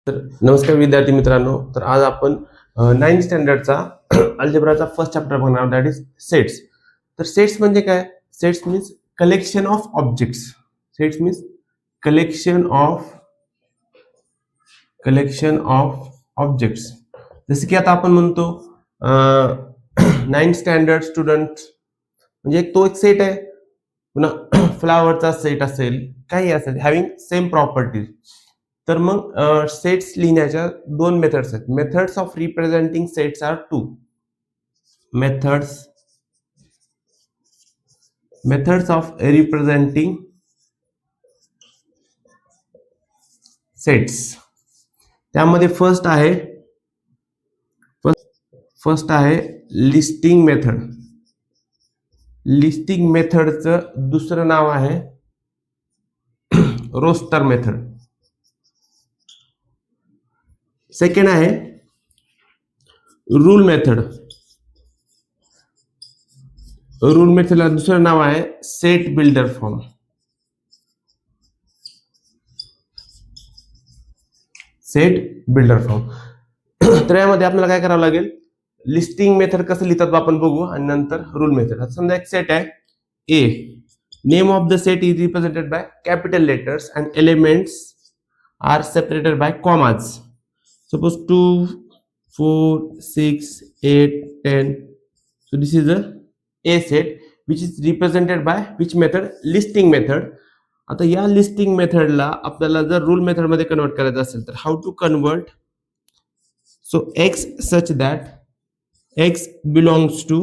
तर नमस्कार विद्यार्थी मित्रांनो. तर आज आपण 9th स्टँडर्डचा अल्जेब्राचा फर्स्ट चॅप्टर बघणार, दॅट इज सेट्स. तर सेट्स म्हणजे काय? Sets means collection of objects. Sets means collection of objects. जसे की आता आपण म्हणतो 9th स्टँडर्ड स्टुडंट म्हणजे तो एक सेट आहे. पुन्हा फ्लावरचा सेट असेल, काही असेल हॅव्हिंग सेम प्रॉपर्टीज. तर मग सेट्स लिहिण्याच्या दोन मेथड्स आहेत. Methods of representing sets are two. Methods of representing sets. त्यामध्ये फर्स्ट आहे लिस्टिंग मेथड. लिस्टिंग मेथडचं दुसरं नाव आहे रोस्टर मेथड. सेकंड आहे रूल मेथड. रूल मेथडला दुसरं नाव आहे set builder form. Set builder form. तर यामध्ये आपल्याला काय करावं लागेल? लिस्टिंग मेथड कसं लिहितात आपण बघू आणि नंतर रूल मेथड. आता समजा एक सेट आहे A. Name of the set is represented by capital letters and elements are separated by commas. Suppose 2, 4, 6, 8, 10. So this is a set which is represented by which method? Listing method. आता या listing मेथडला आपल्याला जर rule method मध्ये convert करायचं असेल तर how to convert? So x such that x belongs to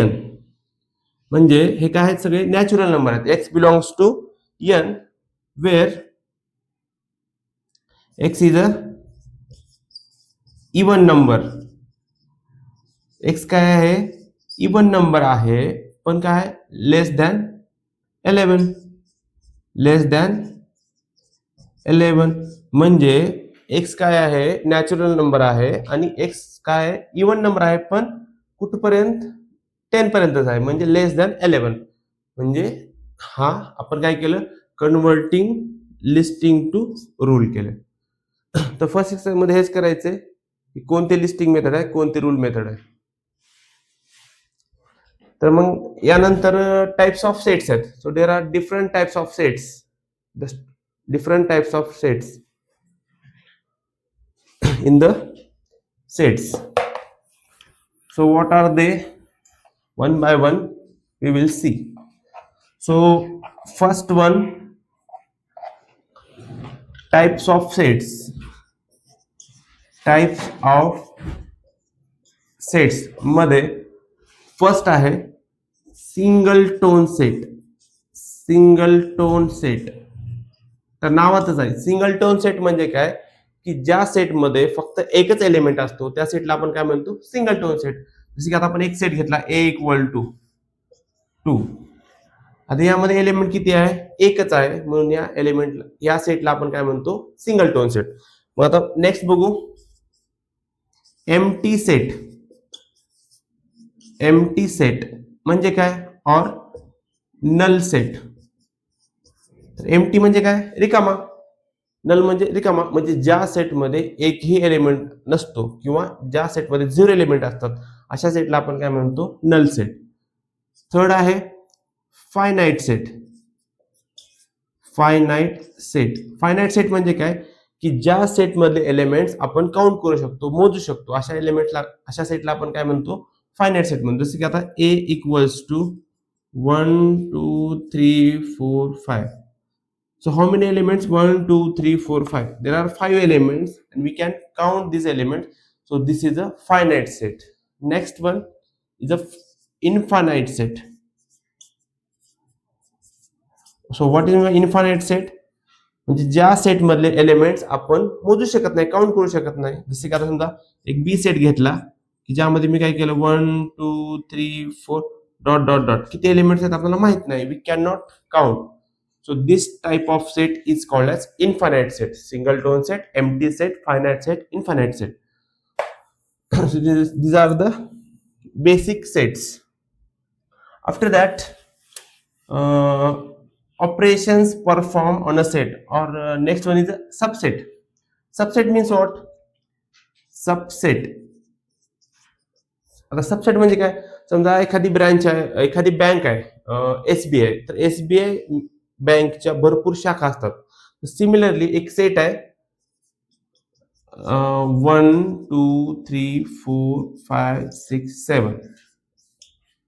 n. म्हणजे हे काय आहेत? सगळे नॅचरल नंबर आहेत. x belongs to n where x is a even number. x काय आहे? इवन नंबर आहे, पण काय? लेस दॅन 11. लेस दॅन 11 म्हणजे x काय आहे? नॅचरल नंबर आहे आणि x काय? इवन नंबर आहे, पण कुठपर्यंत? 10 पर्यंतच आहे, म्हणजे लेस दॅन 11. म्हणजे हा आपण काय केलं? कन्वर्टिंग लिस्टिंग टू रूल केलं. तर फर्स्ट सेक्शन मध्ये हेच करायचंय की कोणते लिस्टिंग मेथड आहे, कोणते रूल मेथड आहे. तर मग यानंतर टाइप्स ऑफ सेट्स आहेत. So there are different types of sets. Different types of sets in the sets. So what are they? One by one we will see. So first one, types of sets. Types of sets मध्ये first आहे single tone set. Single tone set तर नावातच आहे. Single tone set म्हणजे काय? की ज्या set मध्ये फक्त एकच एलिमेंट असतो त्या सेटला आपण काय म्हणतो? Single tone set. जसे की आता आपण एक सेट घेतला a इक्वल टू 2. आता यामध्ये एलिमेंट किती आहे? एकच आहे, म्हणून या एलिमेंटला या सेटला आपण काय म्हणतो? Single tone set. मग आता नेक्स्ट बघू एम्प्टी सेट. एम्प्टी सेट म्हणजे काय? और नल सेट. तर एम्प्टी म्हणजे काय? रिकामा. नल म्हणजे रिकामा, म्हणजे ज्या सेटमध्ये एकही एलिमेंट नसतो किंवा ज्या सेटमध्ये 0 एलिमेंट असतात अशा सेटला आपण काय म्हणतो? Null set. थर्ड आहे finite set. Finite set. Finite set म्हणजे काय? की ज्या सेट मधले एलिमेंट्स आपण काउंट करू शकतो, मोजू शकतो, अशा एलिमेंटला अशा सेटला आपण काय म्हणतो? फायनाइट सेट म्हणतो. जसं की आता a equals to 1 2 3 4 5. So how many elements? 1 2 3 4 5. There are 5 elements and we can count these elements. So this is a finite set. Next one is a infinite set. So what is an infinite set? म्हणजे ज्या set मधले elements आपण मोजू शकत नाही, count करू शकत नाही. जसे की आता समजा एक बी सेट घेतला की ज्यामध्ये मी काय केलं 1 2 3 4 डॉट डॉट डॉट. किती एलिमेंट्स आहेत आपल्याला माहित नाही. We can not count. So this type of set is called as infinite set. Single tone set, empty set, finite set, infinite set. So these are the basic sets. After that operations performed on a set, or next one is a subset. Subset means what? Subset. आता subset म्हणजे काय? समजा एखादी branch आहे, एखादी bank आहे SBI, तर SBI बँकच्या भरपूर शाखा असतात. सिमिलरली एक सेट आहे 1 2 3 4 5 6 7.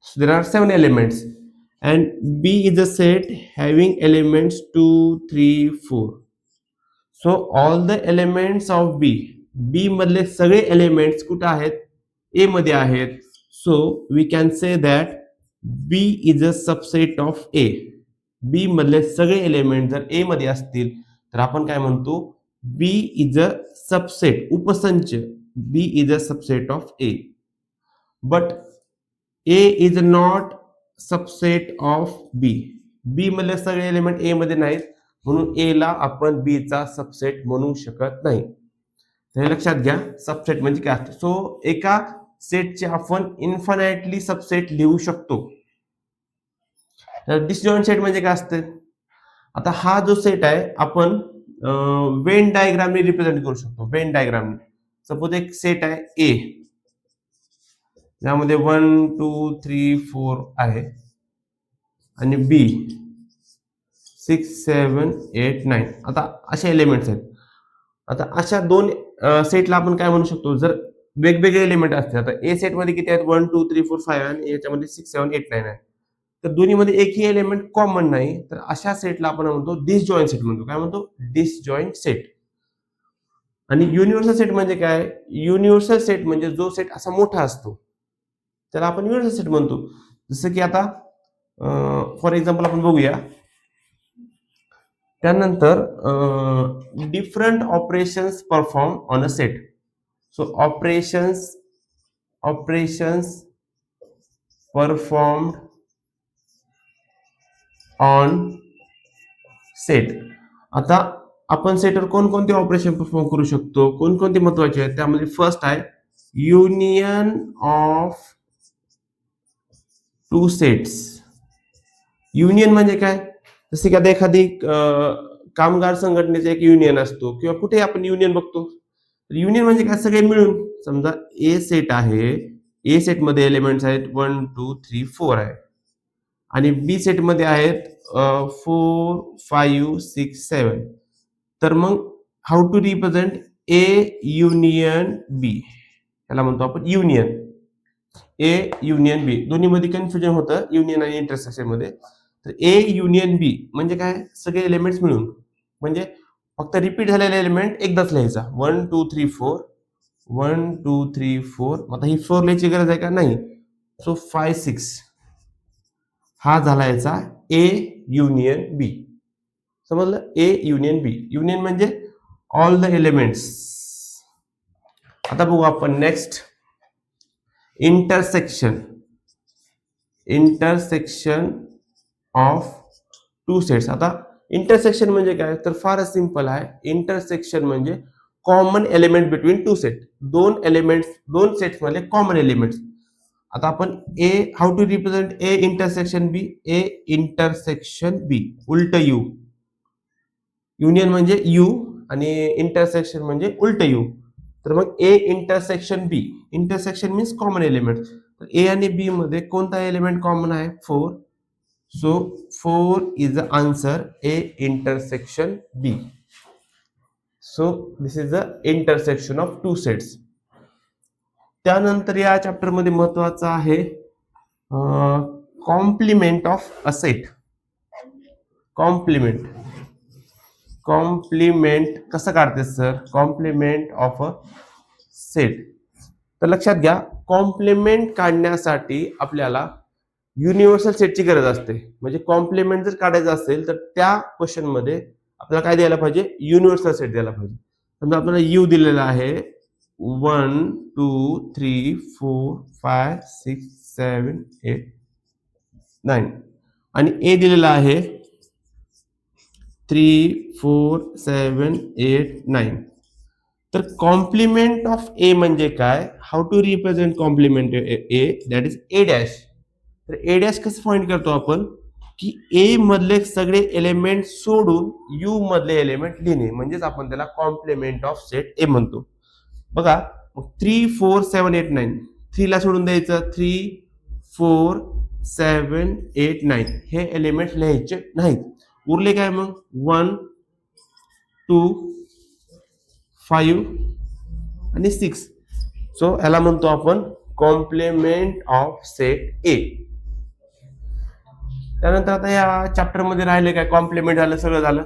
So there are 7 elements and B is a set having elements 2 3 4. So all the elements of B मधले सगळे एलिमेंट्स कुठे आहेत? A मध्ये आहेत. So we can say that B is a subset of A. B मधले सगळे element जर A मध्ये असतील तर आपण काय म्हणतो? B is a subset, उपसंच. B is a subset of A. But A is not subset of B. B मधले सगळे एलिमेंट A मध्ये नाहीत, म्हणून A ला आपण B चा सबसेट म्हणू शकत नाही. हे लक्षात घ्या, सबसेट म्हणजे काय असतं. सो एका सेटचे आपण इन्फानाइटली सबसेट लिहू शकतो. डिसजॉइंट सेट म्हणजे काय असते? आता हा जो सेट आहे आपण वेन डायग्रामने रिप्रेझेंट करू शकतो. वेन डायग्रामने सपोज एक सेट आहे A, ज्यामध्ये 1 2 3 4 आहे आणि B 6 7 8 9. आता असे एलिमेंट्स आहेत. आता अशा दोन सेटला आपण काय म्हणू शकतो? जर वेगवेगळे एलिमेंट असतील, आता ए सेट मध्ये किती आहेत? 1 2 3 4 5 आणि याच्यामध्ये 6 7 8 9 आहे. तर दोन्हीमध्ये एकही एलिमेंट कॉमन नाही, तर अशा सेटला आपण म्हणतो डिसजॉइंट सेट म्हणतो. काय म्हणतो? Disjoint set. आणि युनिव्हर्सल सेट म्हणजे काय? युनिव्हर्सल सेट म्हणजे जो सेट असा मोठा असतो त्याला आपण युनिव्हर्सल सेट म्हणतो. जसं की आता फॉर एक्झाम्पल आपण बघूया. त्यानंतर different operations perform on a set. So operations performed on set. आता आपण सेटवर कोणकोणते ऑपरेशन परफॉर्म करू शकतो, कोणकोणते महत्वाचे आहेत? त्यामध्ये फर्स्ट आहे union of two sets. Union म्हणजे काय? जसे की आता एखादी कामगार संघटनेचा एक युनियन असतो किंवा कुठे आपण युनियन बघतो. युनियन म्हणजे काय? सगळे मिळून. समजा ए सेट आहे, ए सेट मध्ये एलिमेंट्स आहेत 1 2 3 4 आहे आणि बी सेट मध्ये आहेत 4 5 6 7. तर मग how to represent A union B? याला म्हणतो आपण युनियन. ए युनियन बी. दोन्ही मध्ये कन्फ्युजन होतं युनियन आणि इंटरसेक्शन मध्ये. तर ए युनियन बी म्हणजे काय? सगळे एलिमेंट्स मिळून. म्हणजे फक्त रिपीट झालेले एलिमेंट एकदाच लिहायचा 1 2 3 4 1 2 3 4. आता ही 4 लिहायची गरज आहे का? नाही. सो 5 6 हा झाला याचा ए युनियन बी. समजलं? A union B. युनियन म्हणजे ऑल द एलिमेंट्स. आता बघू आपण next intersection of two sets. आता इंटरसेक्शन म्हणजे काय? तर फारच सिंपल आहे. इंटरसेक्शन म्हणजे common element between two set. दोन एलिमेंट्स, दोन सेट्स मध्ये कॉमन एलिमेंट्स. आता आपण A how to represent A intersection B? A intersection B उलट यू. युनियन म्हणजे यू आणि इंटरसेक्शन म्हणजे उलट यू. तर मग A intersection B. Intersection means common element. तर ए आणि बी मध्ये कोणता एलिमेंट कॉमन आहे? 4. So 4 is the answer, A intersection B. So this is the intersection of two sets. त्यानंतर या चॅप्टर मध्ये महत्वाचं आहे complement of a set. Complement कसं काढते sir? Complement of a set. तर लक्षात घ्या, कॉम्प्लिमेंट काढण्यासाठी आपल्याला युनिव्हर्सल सेटची गरज असते. म्हणजे कॉम्प्लिमेंट जर काढायचं असेल तर त्या क्वेश्चन मध्ये आपल्याला काय द्यायला पाहिजे? युनिव्हर्सल सेट द्यायला पाहिजे. समजा आपल्याला यू दिलेला आहे 1 2 3 4 5 6 7 8 9 आणि ए दिलेला आहे 3 4 7 8 9. तर कॉम्प्लिमेंट ऑफ ए म्हणजे काय? How to represent complement A? That is A dash. तर ए डॅश कसं फाइंड करतो आपण? की ए मधले सगळे एलिमेंट सोडून यू मधले एलिमेंट लिहिणे, म्हणजेच आपण त्याला कॉम्प्लिमेंट ऑफ सेट ए म्हणतो. बघा मग 3 4 7 8 9 3 ला सोडून द्यायचं, 3 4 7 8 9 हे एलिमेंट लिहायचे नाहीत. उरले काय मग 1 2 5 आणि 6. सो याला म्हणतो आपण कॉम्प्लिमेंट ऑफ सेट ए. त्यानंतर आता या चॅप्टर मध्ये राहिले काय, कॉम्प्लिमेंट झालं, सगळं झालं.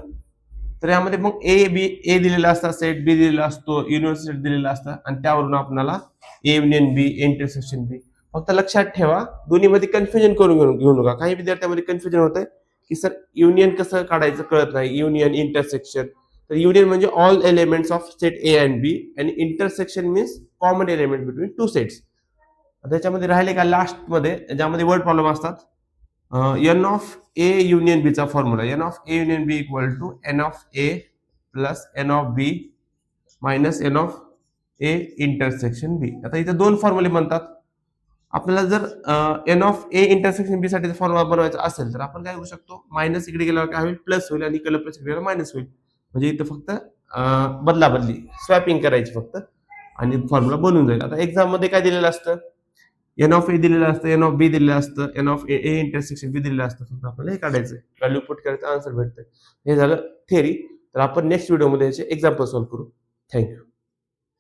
तर यामध्ये मग ए दिलेला असता, सेट बी दिलेला असतो, युनियन सेट दिलेला असतं आणि त्यावरून आपल्याला ए युनियन बी, इंटरसेक्शन बी. फक्त लक्षात ठेवा दोन्ही मध्ये कन्फ्युजन करून घेऊ नका. काही विद्यार्थ्यांमध्ये कन्फ्युजन होतंय की सर युनियन कसं काढायचं कळत नाही, युनियन इंटरसेक्शन. तर युनियन म्हणजे all elements of set A and B आणि intersection means common element between two sets. त्याच्यामध्ये राहिले का लास्ट मध्ये ज्यामध्ये वर्ड प्रॉब्लेम असतात, n of A union B चा formula, n of A union B equal to n of A plus n of B minus n of A intersection B. आता इथे दोन फॉर्म्युले म्हणतात. आपल्याला जर एन ऑफ ए इंटरसेक्शन बी साठी फॉर्म्युला बनवायचा असेल तर आपण काय करू शकतो, मायनस इकडे गेल्यावर काय होईल, प्लस होईल आणि इकडे प्लस इकडे मायनस होईल. म्हणजे इथं फक्त बदलाबदली स्वॅपिंग करायची फक्त आणि फॉर्म्युला बनून जाईल. आता एक्झाम मध्ये काय दिलेलं असतं, एन ऑफ ए दिलेलं असतं, एन ऑफ बी दिलेलं असतं, एन ऑफ ए इंटरसेक्शन बी दिलेलं असतं. फक्त आपल्याला हे काढायचंय, व्हॅल्यू पुट करायचं, आन्सर भेटतंय. हे झालं थेअरी. तर आपण नेक्स्ट व्हिडिओमध्ये याचे एक्झाम्पल सॉल्व्ह करू. थँक्यू.